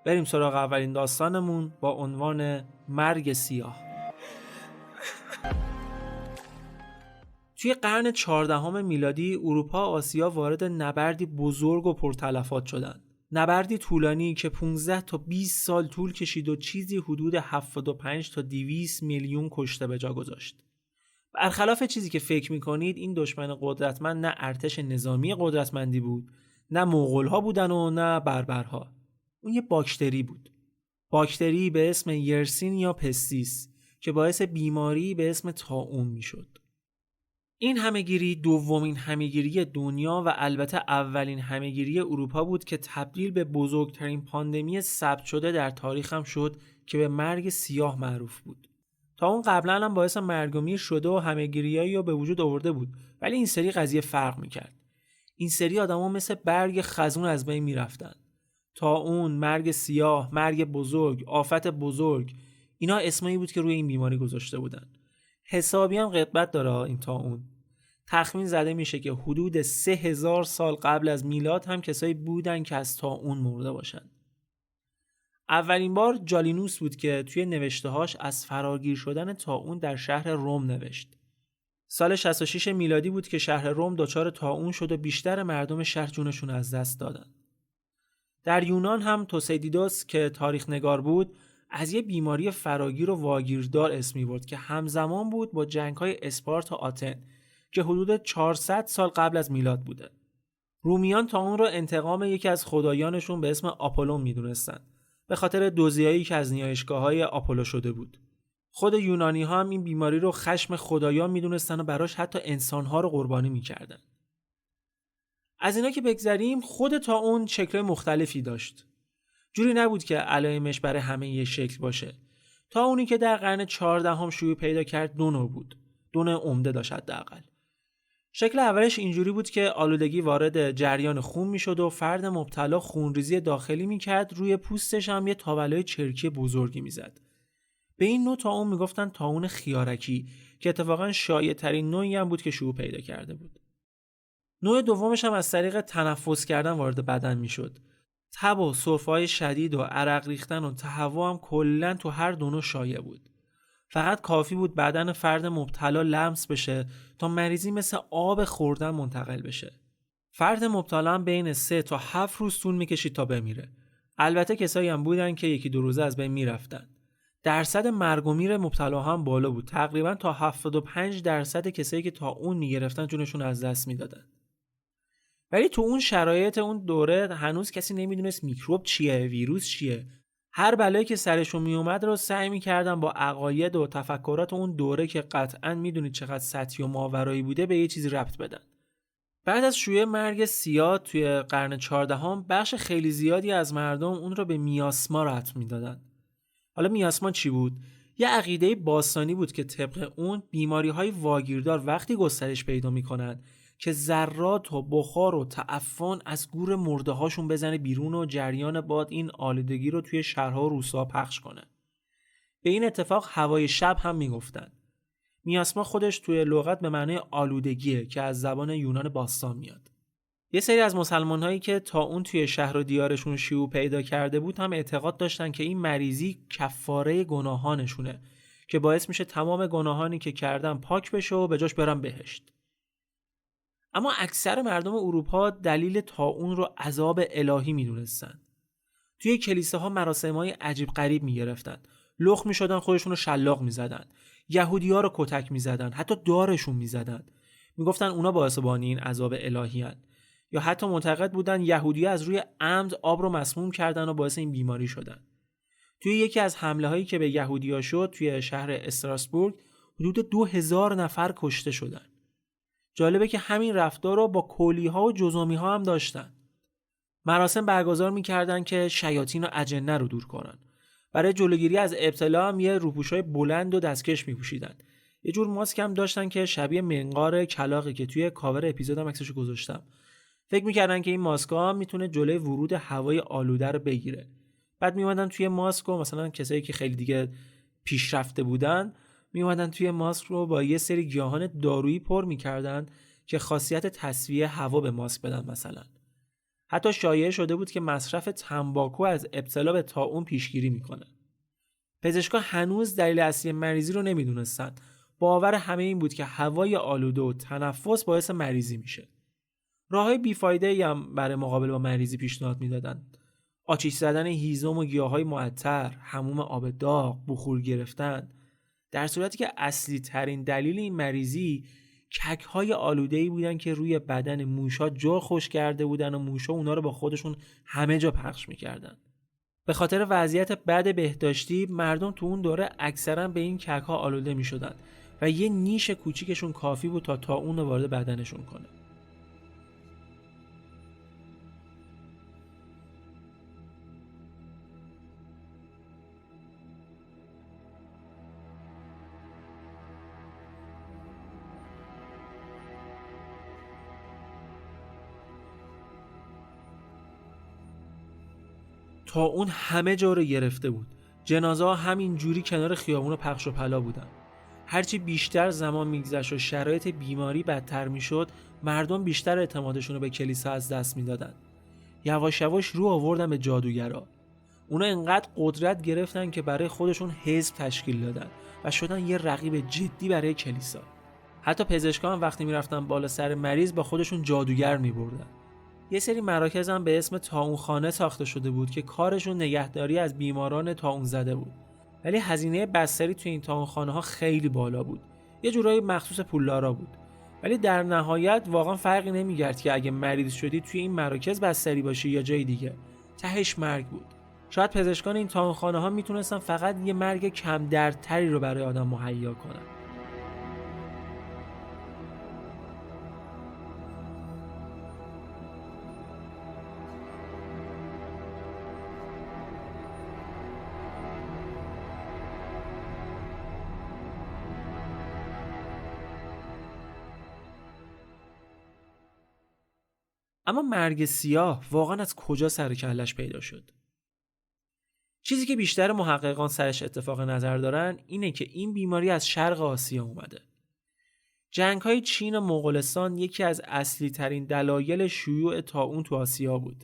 بریم سراغ اولین داستانمون با عنوان مرگ سیاه. توی قرن 14 میلادی اروپا و آسیا وارد نبردی بزرگ و پرتلفات شدند. نبردی طولانی که 15 تا 20 سال طول کشید و چیزی حدود 75 تا 200 میلیون کشته به جا گذاشت. برخلاف چیزی که فکر میکنید این دشمن قدرتمند نه ارتش نظامی قدرتمندی بود، نه مغول‌ها بودن و نه بربرها. اون یه باکتری بود. باکتری به اسم yersinia pestis که باعث بیماری به اسم طاعون میشد. این همهگیری دومین همهگیری دنیا و البته اولین همهگیری اروپا بود که تبدیل به بزرگترین پاندمی ثبت شده در تاریخ هم شد که به مرگ سیاه معروف بود. تا اون قبلا هم باعث مرگ و میر شده و همهگیریایی رو به وجود آورده بود، ولی این سری قضیه فرق میکرد. این سری آدما مثل برگ خزون از بین میرفتن. طاعون، مرگ سیاه، مرگ بزرگ، آفت بزرگ، اینا اسمایی بود که روی این بیماری گذاشته بودن. حسابی هم غیبت داره این طاعون. تخمین زده میشه که حدود 3000 سال قبل از میلاد هم کسایی بودن که از طاعون مرده باشن. اولین بار جالینوس بود که توی نوشته‌هاش از فراگیر شدن طاعون در شهر روم نوشت. سال 66 میلادی بود که شهر روم دچار طاعون شد و بیشتر مردم شهر جونشون از دست دادن. در یونان هم توسیدیدوس که تاریخ نگار بود از یه بیماری فراگیر و واگیردار اسم می‌برد که همزمان بود با جنگ‌های اسپارت و آتن که حدود 400 سال قبل از میلاد بوده. رومیان طاعون رو انتقام یکی از خدایانشون به اسم آپولون می‌دونستن، به خاطر دزدیایی که از نیایشگاه‌های آپولو شده بود. خود یونانی‌ها هم این بیماری رو خشم خدایان می‌دونستن و براش حتی انسان‌ها رو قربانی می‌کردن. از اینا که بگذریم، خود طاعون شکل مختلفی داشت. جوری نبود که علائمش برای همه یه شکل باشه. طاعونی که در قرن 14 شیوع پیدا کرد دو نوع بود. دو نوع عمده داشت حداقل. شکل اولش اینجوری بود که آلودگی وارد جریان خون میشد و فرد مبتلا خونریزی داخلی میکرد، روی پوستش هم یه تاولای چرکی بزرگی میزد. به این نوع طاعون میگفتن طاعون خیارکی که اتفاقا شایع ترین نوعی هم بود که شیوع پیدا کرده بود. نوع دومش هم از طریق تنفس کردن وارد بدن میشد. تب و سرفه‌های شدید و عرق ریختن و تهوع هم کلاً تو هر دو نوع شایع بود. فقط کافی بود بدن فرد مبتلا لمس بشه تا مریضی مثل آب خوردن منتقل بشه. فرد مبتلا هم بین 3 تا 7 روز طول میکشید تا بمیره. البته کسایی هم بودن که 1-2 روزه از بین میرفتن. درصد مرگ و میر مبتلا هم بالا بود. تقریبا تا 75% کسایی که طاعون میگرفتن جونشون از دست میدادن. ولی تو اون شرایط اون دوره هنوز کسی نمیدونست میکروب چیه، ویروس چیه. هر بلایی که سرشون میومد رو سعی میکردن با عقاید و تفکرات اون دوره که قطعاً میدونید چقدر سطحی و ماورایی بوده به یه چیزی ربط بدن. بعد از شیوع مرگ سیاه توی قرن 14 بخش خیلی زیادی از مردم اون رو به میاسما ربط میدادن. حالا میاسما چی بود؟ یه عقیده باستانی بود که طبق اون بیماری‌های واگیردار وقتی گسترش پیدا میکنن که ذرات و بخار و تعفن از گور مرده هاشون بزنه بیرون و جریان باد این آلودگی رو توی شهرها و روستاها پخش کنه. به این اتفاق هوای شب هم میگفتن. میاسما خودش توی لغت به معنی آلودگیه که از زبان یونان باستان میاد. یه سری از مسلمان‌هایی که تا اون توی شهر و دیارشون شیوع پیدا کرده بود هم اعتقاد داشتن که این مریضی کفاره گناهانشونه که باعث میشه تمام گناهانی که کردن پاک بشه و به جاش برن بهشت. اما اکثر مردم اروپا دلیل طاعون رو عذاب الهی میدونستن. توی کلیساها مراسم‌های عجیب غریب میگرفتن. لخت میشدن، خودشون رو شلاق میزدن. یهودی‌ها رو کتک میزدن، حتی دارشون میزدن. میگفتن اونا باعث بانی این عذاب الهی هن. یا حتی معتقد بودن یهودی‌ها از روی عمد آب رو مسموم کردن و باعث این بیماری شدن. توی یکی از حمله‌هایی که به یهودی‌ها شد توی شهر استراسبورگ حدود 2000 نفر کشته شدن. جالبه که همین رفتار رو با کولی‌ها و جزامی‌ها هم داشتن. مراسم برگزار می‌کردن که شیاطین و اجنه رو دور کنن. برای جلوگیری از ابتلا هم یه روپوشای بلند و دستکش می‌پوشیدن. یه جور ماسک هم داشتن که شبیه منقار کلاغی که توی کاور اپیزودم عکسشو گذاشتم. فکر می‌کردن که این ماسکا هم میتونه جلوی ورود هوای آلوده رو بگیره. بعد میومدن توی ماسک و مثلا کسایی که خیلی دیگه پیشرفته بودن میومدن توی ماسک رو با یه سری گیاهان دارویی پر می‌کردن که خاصیت تصفیه هوا به ماسک بدن مثلا. حتی شایعه شده بود که مصرف تنباکو از ابتلا به طاعون پیشگیری میکنه. پزشکان هنوز دلیل اصلی مریضی رو نمیدونستن. باور همه این بود که هوای آلوده و تنفس باعث مریضی میشه. راههای بیفایده‌ای هم برای مقابله با مریضی پیشنهاد میدادن. آتش زدن هیزم و گیاهای معطر، حموم آب داغ، بخور گرفتن. در صورتی که اصلی ترین دلیل این مریضی کک‌های آلوده‌ای بودن که روی بدن موش‌ها جا خوش کرده بودن و موش‌ها اونا رو با خودشون همه جا پخش می‌کردن. به خاطر وضعیت بد بهداشتی مردم تو اون دوره اکثرا به این کک‌ها آلوده می‌شدن و یه نیش کوچیکشون کافی بود تا طاعون رو وارد بدنشون کنه. طاعون همه جا رو گرفته بود. جنازه‌ها همین جوری کنار خیابون پخش و پلا بودن. هرچی بیشتر زمان میگذشت و شرایط بیماری بدتر میشد، مردم بیشتر اعتمادشون رو به کلیسا از دست میدادن. یواش یواش رو آوردن به جادوگرا. اونا انقدر قدرت گرفتن که برای خودشون حزب تشکیل دادن و شدن یه رقیب جدی برای کلیسا. حتی پزشکان وقتی میرفتن بالا سر مریض با خودشون جادوگر میبردن. یه سری مراکز هم به اسم طاعونخانه ساخته شده بود که کارشون نگهداری از بیماران طاعون زده بود. ولی هزینه بستری توی این طاعونخانه ها خیلی بالا بود. یه جورایی مخصوص پولدارا بود. ولی در نهایت واقعا فرقی نمی‌کرد که اگه مریض شدی توی این مراکز بستری باشی یا جای دیگه. تهش مرگ بود. شاید پزشکان این طاعونخانه ها میتونستن فقط یه مرگ کم دردتری رو برای آدم مهیا کنن. اما مرگ سیاه واقعا از کجا سر کلش پیدا شد؟ چیزی که بیشتر محققان سرش اتفاق نظر دارن اینه که این بیماری از شرق آسیا اومده. جنگ‌های چین و مغولستان یکی از اصلی ترین دلایل شیوع طاعون تو آسیا بود.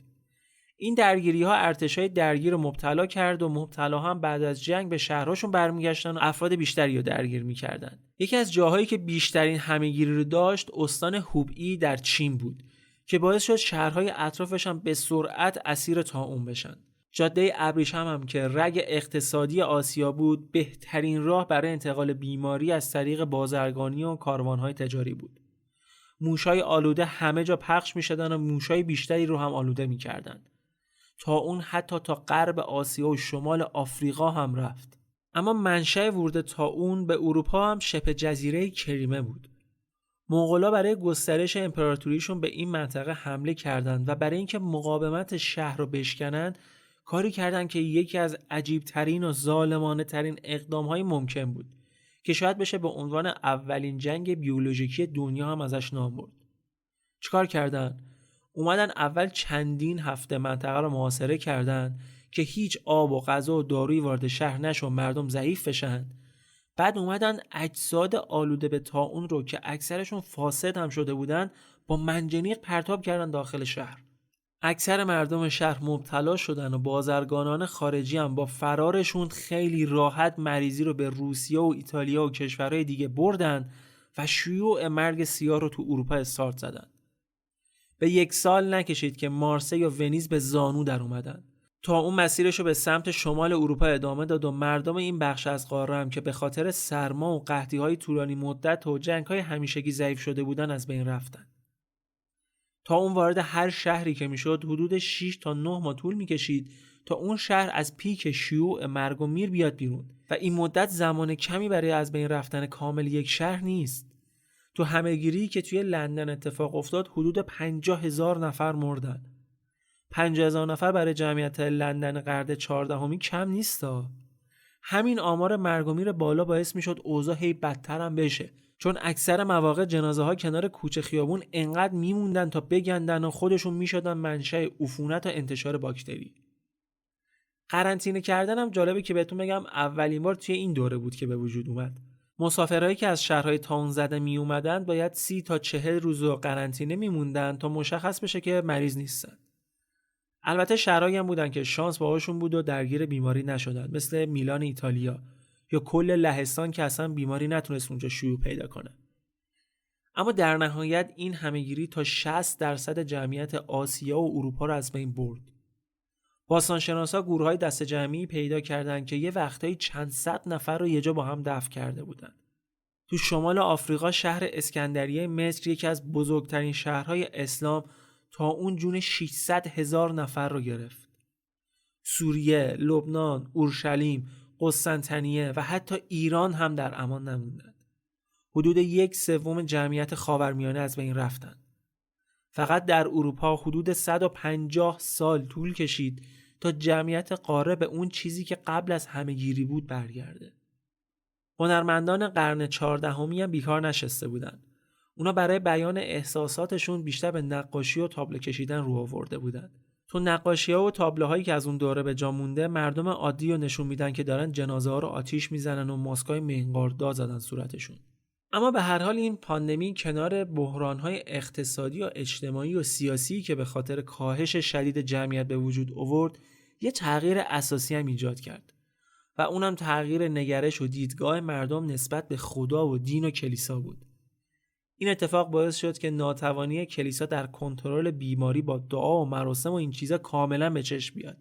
این درگیری‌ها ارتشای درگیر رو مبتلا کرد و مبتلاها هم بعد از جنگ به شهرهاشون برمیگشتن و افراد بیشتری رو درگیر می‌کردن. یکی از جاهایی که بیشترین همه‌گیری رو داشت استان هوبئی در چین بود که باعث شد شهرهای اطرافش هم به سرعت اسیر طاعون بشن. جاده ابریشم هم که رگ اقتصادی آسیا بود، بهترین راه برای انتقال بیماری از طریق بازرگانی و کاروانهای تجاری بود. موشای آلوده همه جا پخش می‌شدن و موشای بیشتری رو هم آلوده می‌کردن. طاعون حتی تا غرب آسیا و شمال آفریقا هم رفت. اما منشأ ورود طاعون به اروپا هم شبه جزیره کریمه بود. مغولا برای گسترش امپراتوریشون به این منطقه حمله کردند و برای اینکه مقاومت شهر رو بشکنن کاری کردند که یکی از عجیب‌ترین و ظالمانه ترین اقدام‌های ممکن بود که شاید بشه به عنوان اولین جنگ بیولوژیکی دنیا هم ازش نام برد. چیکار کردن؟ اومدن اول چندین هفته منطقه رو محاصره کردن که هیچ آب و غذا و دارویی وارد شهر نشه و مردم ضعیف بشن. بعد اومدن اجساد آلوده به طاعون رو که اکثرشون فاسد هم شده بودن با منجنیق پرتاب کردن داخل شهر. اکثر مردم شهر مبتلا شدن و بازرگانان خارجی هم با فرارشون خیلی راحت مریضی رو به روسیه و ایتالیا و کشورهای دیگه بردن و شیوع مرگ سیاه رو تو اروپا استارت زدن. به 1 سال نکشید که مارسی و ونیز به زانو در اومدن. تا اون مسیرش رو به سمت شمال اروپا ادامه داد و مردم این بخش از قاره هم که به خاطر سرما و قحطی‌های طولانی مدت و جنگ‌های همیشگی ضعیف شده بودن از بین رفتن. تا اون وارد هر شهری که میشد حدود 6 تا 9 ماه طول میکشید تا اون شهر از پیک شیوع مرگ و میر بیاد بیرون و این مدت زمان کمی برای از بین رفتن کامل یک شهر نیست. تو همه‌گیری که توی لندن اتفاق افتاد حدود 50,000 نفر مردن. 50,000 نفر برای جمعیت لندن قرن 14 کم نیستا. همین آمار مرگ و میر بالا باعث میشد اوضاع هی بدتر هم بشه، چون اکثر مواقع جنازه ها کنار کوچه خیابون انقدر میموندن تا بگندن و خودشون میشدن منشأ عفونت و انتشار باکتری. قرنطینه کردن هم جالبه که بهتون بگم اولین بار توی این دوره بود که به وجود اومد. مسافرایی که از شهرهای طاعون زده می اومدن باید 30 تا 40 روز قرنطینه میموندن تا مشخص بشه که مریض نیستن. البته شهرهایی هم بودن که شانس باهاشون بود و درگیر بیماری نشدن، مثل میلان ایتالیا یا کل لهستان که اصلا بیماری نتونست اونجا شیوع پیدا کنه. اما در نهایت این همهگیری تا 60% جمعیت آسیا و اروپا رو از بین برد. باستانشناسا گورهای دست جمعی پیدا کردن که یه وقتایی چند صد نفر رو یه جا با هم دفن کرده بودن. تو شمال آفریقا شهر اسکندریه مصر یکی از بزرگترین شهرهای اسلام تا اون جون 600,000 نفر رو گرفت. سوریه، لبنان، اورشلیم، قسطنطنیه و حتی ایران هم در امان نموندن. حدود 1/3 جمعیت خاورمیانه از بین رفتن. فقط در اروپا حدود 150 سال طول کشید تا جمعیت قاره به اون چیزی که قبل از همه‌گیری بود برگرده. هنرمندان قرن 14 هم بیکار نشسته بودن. اونا برای بیان احساساتشون بیشتر به نقاشی و تابلو کشیدن رو آورده بودن. تو نقاشی‌ها و تابلوهایی که از اون دوره به جا مونده مردم عادی رو نشون میدن که دارن جنازه‌ها رو آتیش میزنن و ماسکای منقاردار زدن صورتشون. اما به هر حال این پاندمی کنار بحران‌های اقتصادی و اجتماعی و سیاسی که به خاطر کاهش شدید جمعیت به وجود آورد، یه تغییر اساسی هم ایجاد کرد. و اونم تغییر نگرش و دیدگاه مردم نسبت به خدا و دین و کلیسا بود. این اتفاق باعث شد که ناتوانی کلیسا در کنترل بیماری با دعا و مراسم و این چیزا کاملا به چشم بیاد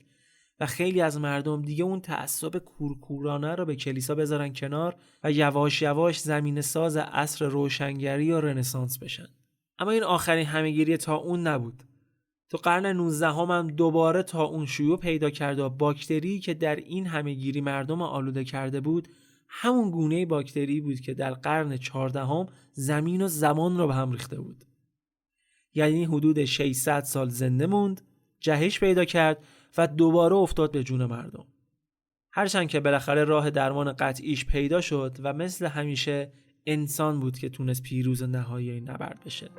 و خیلی از مردم دیگه اون تعصب کورکورانه رو به کلیسا بذارن کنار و یواش یواش زمینه ساز عصر روشنگری و رنسانس بشن. اما این آخرین همه‌گیری طاعون نبود. تو قرن 19 هم دوباره طاعون شیوع پیدا کرد و باکتری که در این همه‌گیری مردم آلوده کرده بود همون گونه باکتری بود که در قرن 14 زمین و زمان رو به هم ریخته بود. یعنی حدود 600 سال زنده موند، جهش پیدا کرد و دوباره افتاد به جون مردم. هرچند که بالاخره راه درمان قطعیش پیدا شد و مثل همیشه انسان بود که تونست پیروز نهایی این نبرد بشه.